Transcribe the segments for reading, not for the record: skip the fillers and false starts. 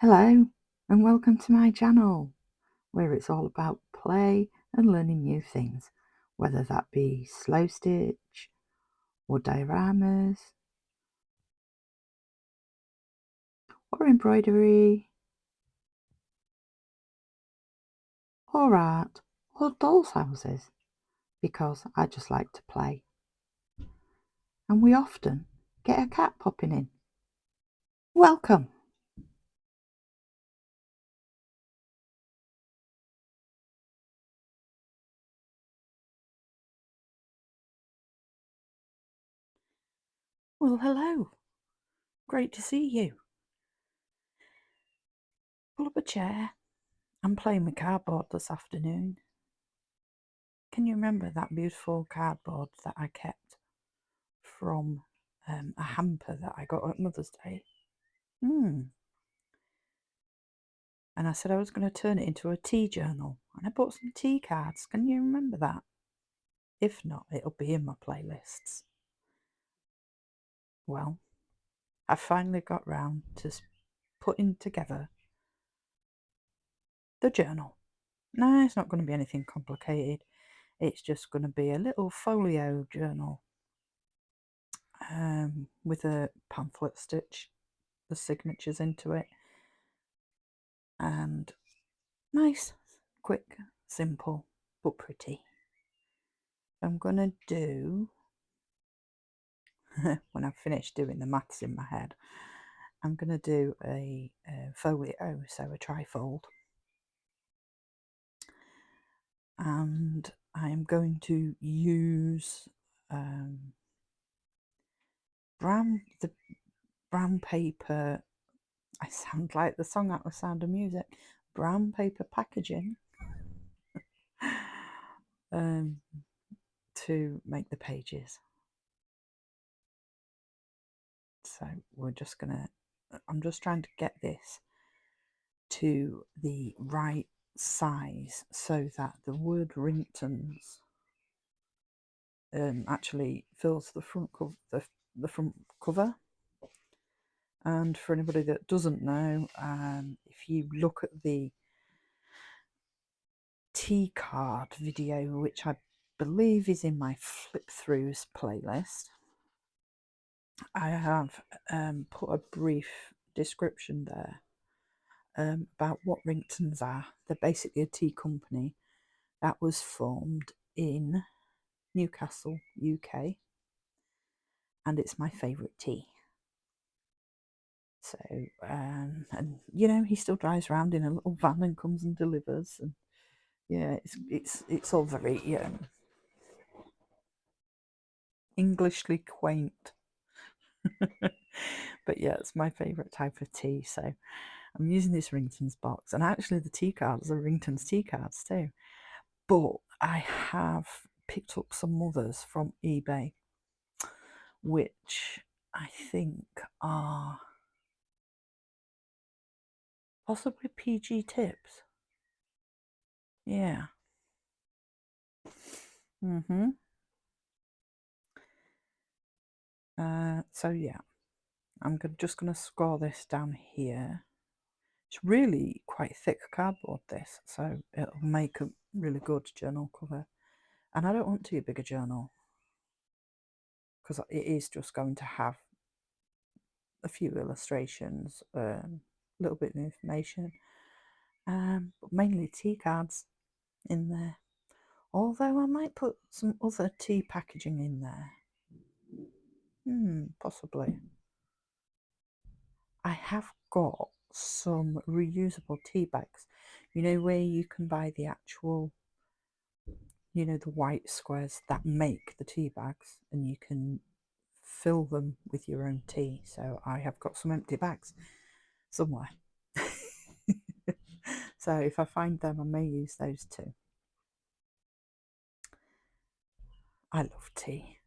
Hello and welcome to my channel where it's all about play and learning new things, whether that be slow stitch or dioramas or embroidery or art or dolls' houses, because I just like to play. And we often get a cat popping in. Welcome! Well, hello. Great to see you. Pull up a chair. I'm playing with cardboard this afternoon. Can you remember that beautiful cardboard that I kept from a hamper that I got at Mother's Day? And I said I was going to turn it into a tea journal, and I bought some tea cards. Can you remember that? If not, it'll be in my playlists. Well, I finally got round to putting together the journal. No, it's not going to be anything complicated. It's just going to be a little folio journal with a pamphlet stitch, the signatures into it, and nice, quick, simple, but pretty. I'm going to do, when I've finished doing the maths in my head, I'm going to do a folio, so a trifold, and I'm going to use the brown paper. I sound like the song out of Sound of Music. Brown paper packaging to make the pages. So I'm just trying to get this to the right size so that the word Ringtons actually fills the front cover. And for anybody that doesn't know, if you look at the tea card video, which I believe is in my flip throughs playlist, I have put a brief description there about what Ringtons are. They're basically a tea company that was formed in Newcastle, UK, and it's my favourite tea. So, and you know, he still drives around in a little van and comes and delivers, and yeah, it's all very Englishly quaint. But yeah, it's my favourite type of tea. So I'm using this Ringtons box, and actually the tea cards are Ringtons tea cards too. But I have picked up some others from eBay, which I think are possibly PG tips. Yeah. So yeah, I'm just going to score this down here. It's really quite thick cardboard, this, so it'll make a really good journal cover. And I don't want too big a journal, because it is just going to have a few illustrations, a little bit of information, but mainly tea cards in there. Although I might put some other tea packaging in there. Possibly. I have got some reusable tea bags. You know, where you can buy the actual, you know, the white squares that make the tea bags, and you can fill them with your own tea. So I have got some empty bags somewhere. So if I find them, I may use those too. I love tea.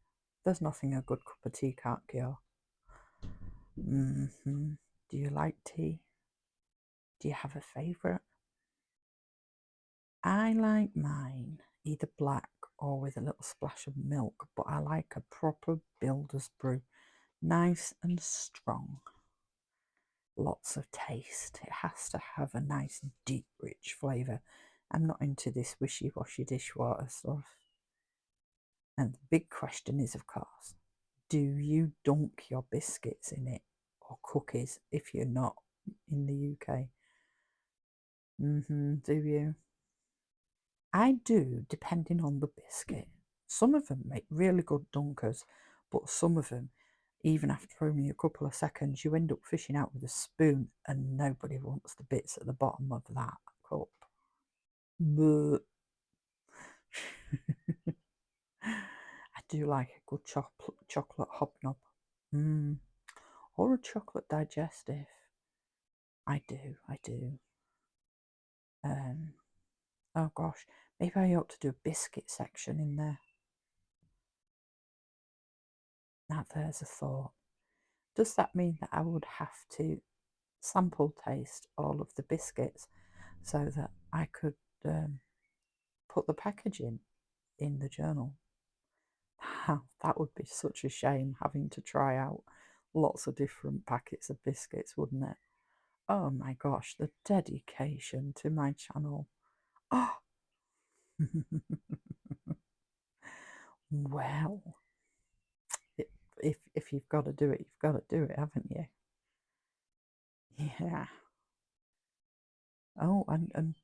There's nothing a good cup of tea can't cure. Do you like tea? Do you have a favourite? I like mine either black or with a little splash of milk, but I like a proper builder's brew, nice and strong. lots of taste. It has to have a nice, deep, rich flavour. I'm not into this wishy-washy dishwater stuff. And the big question is, of course, do you dunk your biscuits in it or cookies if you're not in the UK? Do you? I do, depending on the biscuit. Some of them make really good dunkers, but some of them, even after only a couple of seconds, you end up fishing out with a spoon and nobody wants the bits at the bottom of that cup. But I do like a good chocolate hobnob. Or a chocolate digestive. I do. Oh gosh, maybe I ought to do a biscuit section in there. Now there's a thought. Does that mean that I would have to sample taste all of the biscuits so that I could put the packaging in the journal? That would be such a shame, having to try out lots of different packets of biscuits, wouldn't it? Oh my gosh, the dedication to my channel. Oh, well, if you've got to do it, you've got to do it, haven't you? Yeah. Oh, and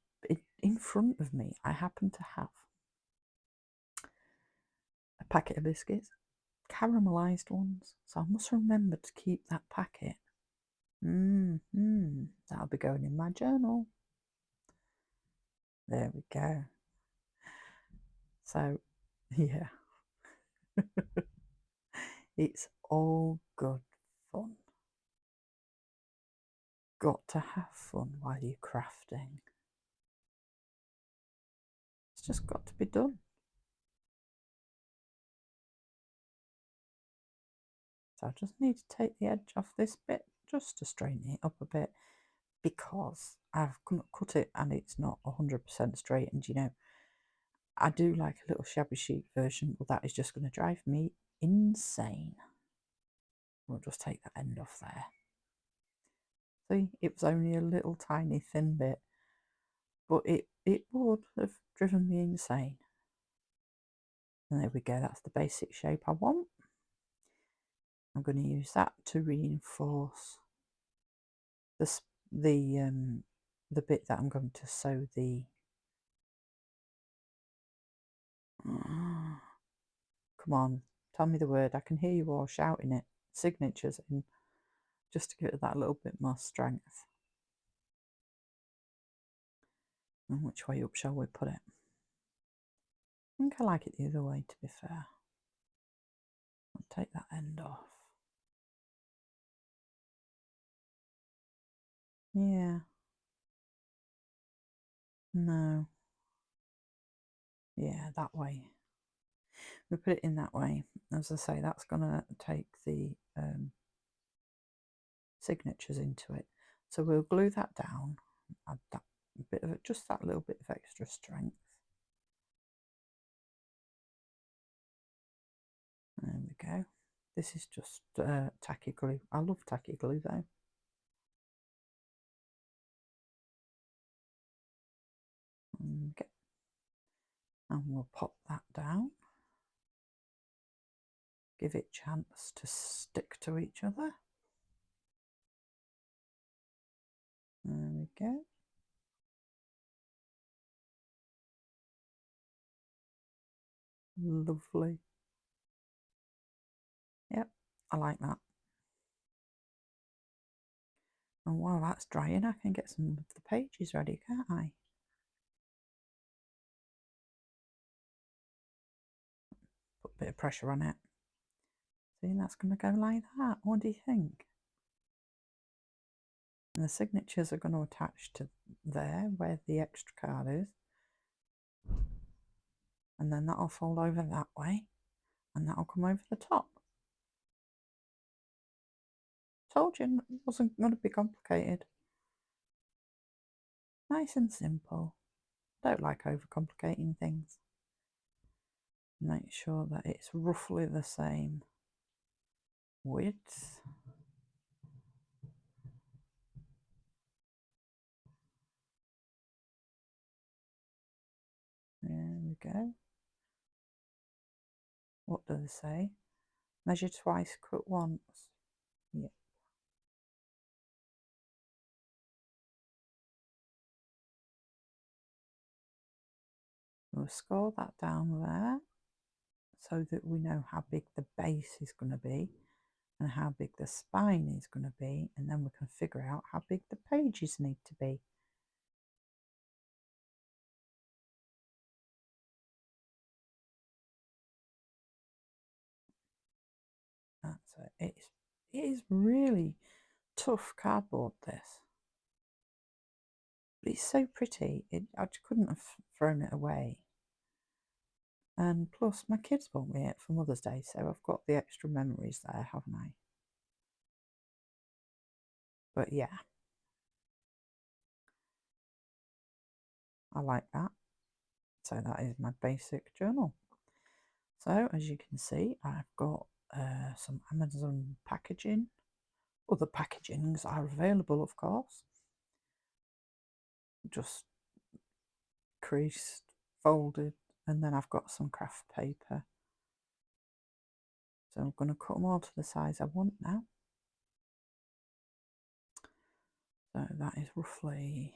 in front of me, I happen to have a packet of biscuits, caramelised ones. So I must remember to keep that packet. That'll be going in my journal. There we go. So, yeah, it's all good fun. Got to have fun while you're crafting. It's just got to be done. So I just need to take the edge off this bit just to straighten it up a bit, because I've cut it and it's not 100% straight. And you know, I do like a little shabby chic version, but that is just going to drive me insane. We'll just take that end off there. See, it was only a little tiny thin bit, but it would have driven me insane. And there we go, that's the basic shape I want. I'm going to use that to reinforce the bit that I'm going to sew the come on, tell me the word. I can hear you all shouting it. Signatures in, just to give it that little bit more strength. And which way up shall we put it? I think I like it the other way, to be fair. I'll take that end off. Yeah. No. Yeah, that way. We put it in that way. As I say, that's going to take the signatures into it. So we'll glue that down, add that bit of it, just that little bit of extra strength. There we go. This is just tacky glue. I love tacky glue though. Okay. And we'll pop that down. Give it a chance to stick to each other. There we go. Lovely. Yep, I like that. And while that's drying, I can get some of the pages ready, can't I? Put a bit of pressure on it. See, that's going to go like that. What do you think? And the signatures are going to attach to there, where the extra card is. And then that'll fold over that way. And that'll come over the top. Told you it wasn't going to be complicated. Nice and simple. Don't like overcomplicating things. Make sure that it's roughly the same width. go. What do they say? Measure twice, cut once. Yep. We'll score that down there so that we know how big the base is going to be and how big the spine is going to be, and then we can figure out how big the pages need to be. That's it. It is really tough cardboard, this. But it's so pretty. I just couldn't have thrown it away. And plus, my kids bought me it for Mother's Day, so I've got the extra memories there, haven't I? But yeah, I like that. So that is my basic journal. So as you can see, I've got some Amazon packaging. Other packagings are available, of course. Just creased, folded, and then I've got some craft paper. So I'm going to cut them all to the size I want now. So that is roughly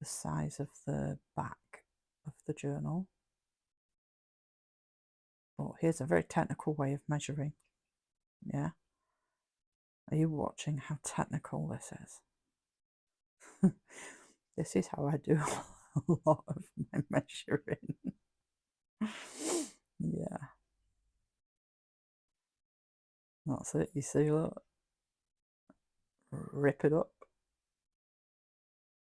the size of the back of the journal. But here's a very technical way of measuring. Yeah. Are you watching how technical this is? This is how I do a lot of my measuring. Yeah. That's it. You see, look. Rip it up.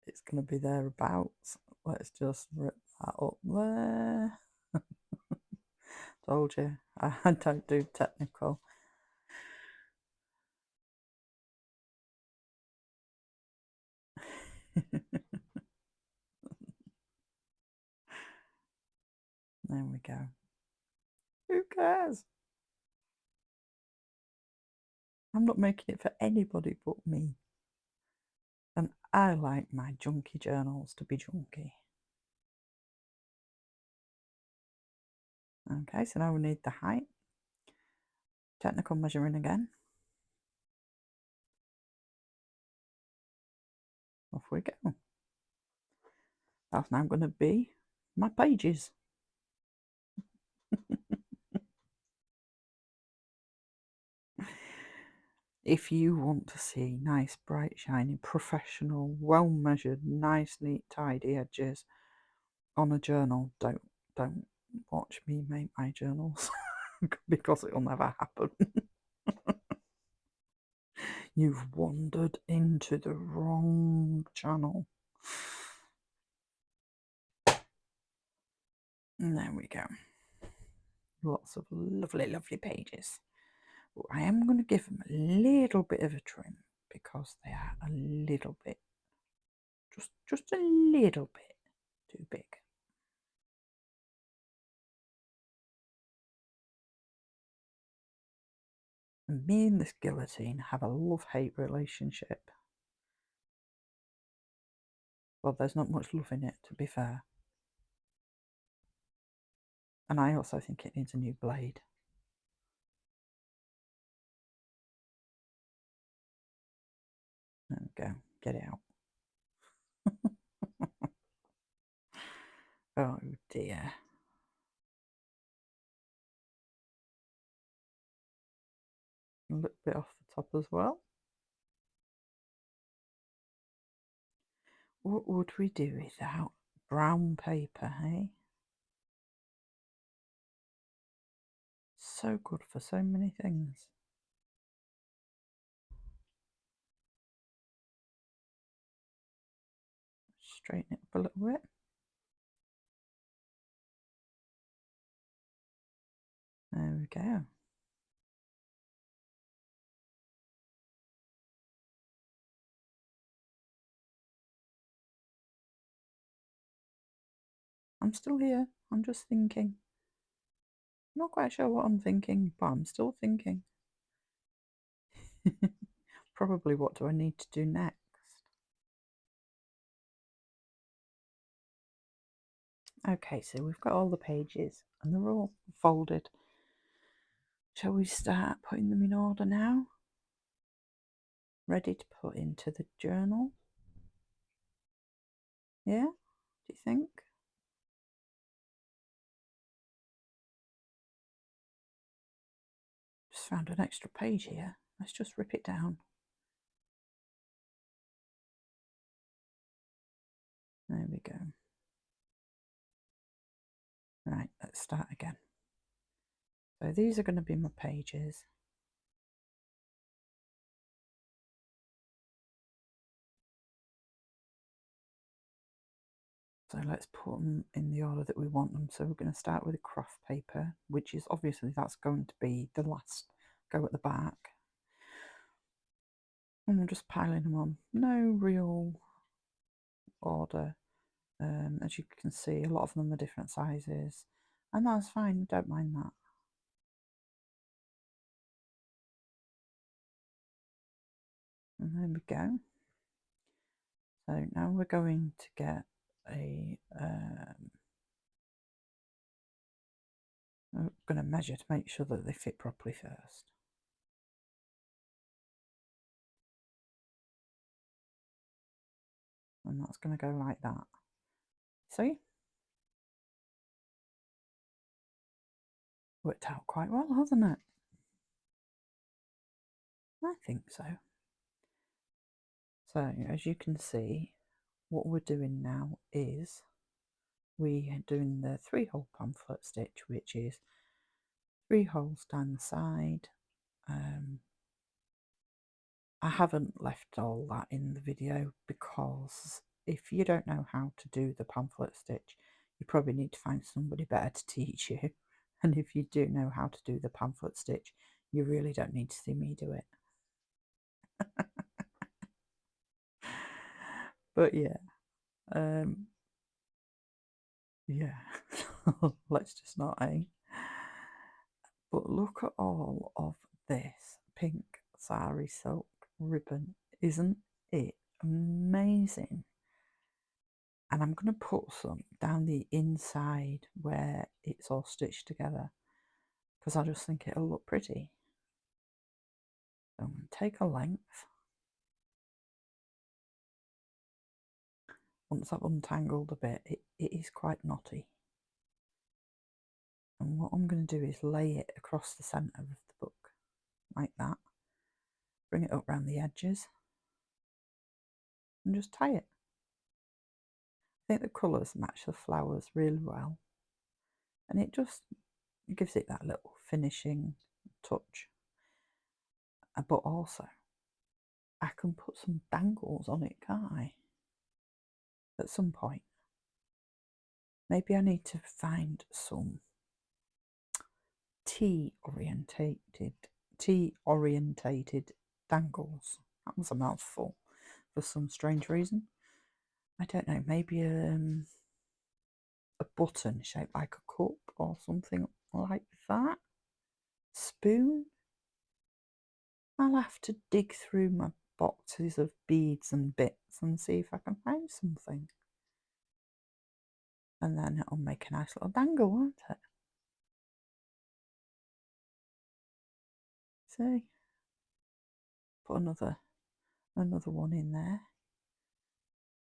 It's going to be thereabouts. Let's just rip that up there. Told you, I don't do technical. There we go. Who cares? I'm not making it for anybody but me. And I like my junky journals to be junky. Okay, so now we need the height. Technical measuring again. Off we go. That's now going to be my pages. If you want to see nice, bright, shiny, professional, well measured, nice, neat, tidy edges on a journal, don't watch me make my journals because it'll never happen. You've wandered into the wrong channel. And there we go. Lots of lovely, lovely pages. But I am going to give them a little bit of a trim because they are a little bit, just a little bit too big. And me and this guillotine have a love-hate relationship. Well, there's not much love in it, to be fair. And I also think it needs a new blade. There we go. Get it out. Oh dear. A little bit off the top as well. What would we do without brown paper, hey? So good for so many things. Straighten it up a little bit. There we go. I'm still here. I'm just thinking. I'm not quite sure what I'm thinking, but I'm still thinking. Probably what do I need to do next? Okay, so we've got all the pages and they're all folded. Shall we start putting them in order now? Ready to put into the journal? Yeah? Do you think? Just found an extra page here. Let's just rip it down. There we go. Right, let's start again. So these are going to be my pages. So let's put them in the order that we want them. So we're going to start with a craft paper, which is obviously that's going to be the last go at the back. And we're just piling them on. No real order. As you can see, a lot of them are different sizes. And that's fine, don't mind that. And there we go. So now we're going to get a I'm going to measure to make sure that they fit properly first. And that's going to go like that. See? Worked out quite well, hasn't it? I think so. So as you can see, what we're doing now is we're doing the 3-hole pamphlet stitch, which is 3 holes down the side. I haven't left all that in the video because if you don't know how to do the pamphlet stitch, you probably need to find somebody better to teach you. And if you do know how to do the pamphlet stitch, you really don't need to see me do it. But yeah, yeah, let's just not, eh? But look at all of this pink sari silk ribbon. Isn't it amazing? And I'm going to put some down the inside where it's all stitched together because I just think it'll look pretty. So I'm going to take a length. Once I've untangled a bit, it is quite knotty. And what I'm going to do is lay it across the centre of the book, like that. Bring it up around the edges and just tie it. I think the colours match the flowers really well. And it just gives it that little finishing touch. But also, I can put some dangles on it, can't I? At some point. Maybe I need to find some tea-orientated dangles. That was a mouthful for some strange reason. I don't know, maybe a button shaped like a cup or something like that. Spoon. I'll have to dig through my boxes of beads and bits and see if I can find something. And then it'll make a nice little dangle, won't it? See? Put another one in there.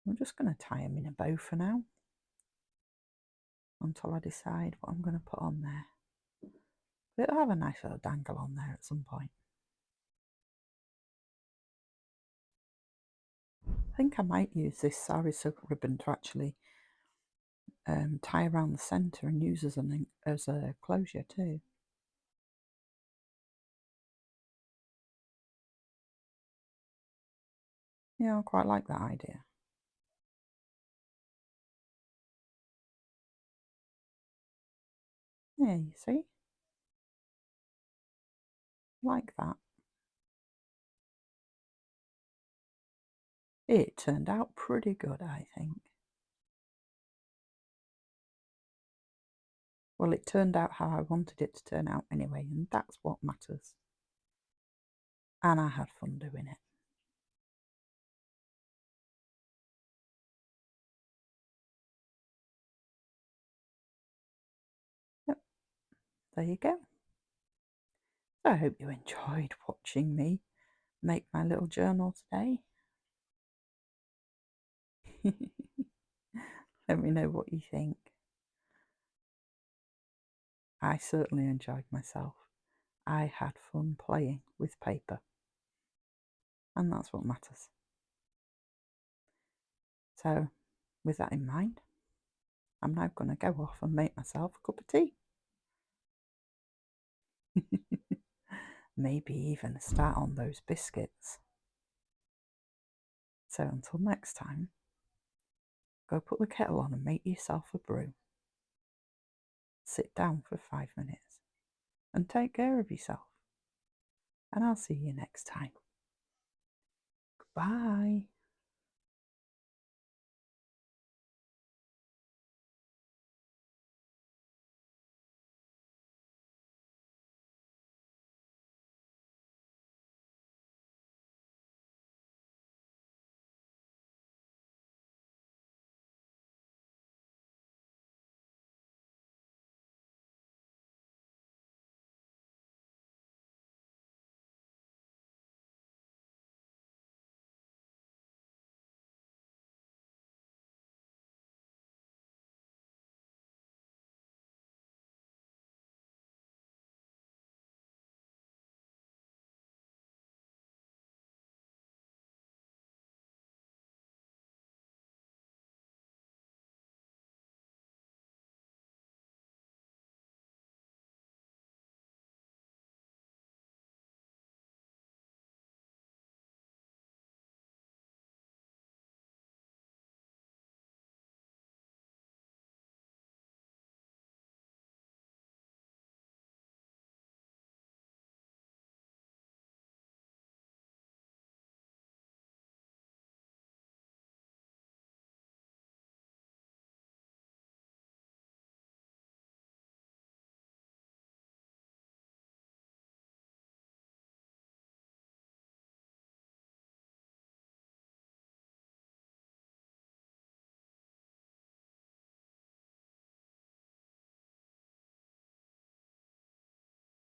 I'm just going to tie them in a bow for now until I decide what I'm going to put on there. But it'll have a nice little dangle on there at some point. I think I might use this sari silk ribbon to actually tie around the centre and use as a closure too. Yeah, I quite like that idea. Yeah, you see? Like that. It turned out pretty good, I think. Well, it turned out how I wanted it to turn out anyway, and that's what matters. And I had fun doing it. there you go. So I hope you enjoyed watching me make my little journal today. Let me know what you think. I certainly enjoyed myself. I had fun playing with paper, and that's what matters. So, with that in mind, I'm now going to go off and make myself a cup of tea. Maybe even start on those biscuits. So until next time, go put the kettle on and make yourself a brew. Sit down for 5 minutes and take care of yourself. And I'll see you next time. Goodbye.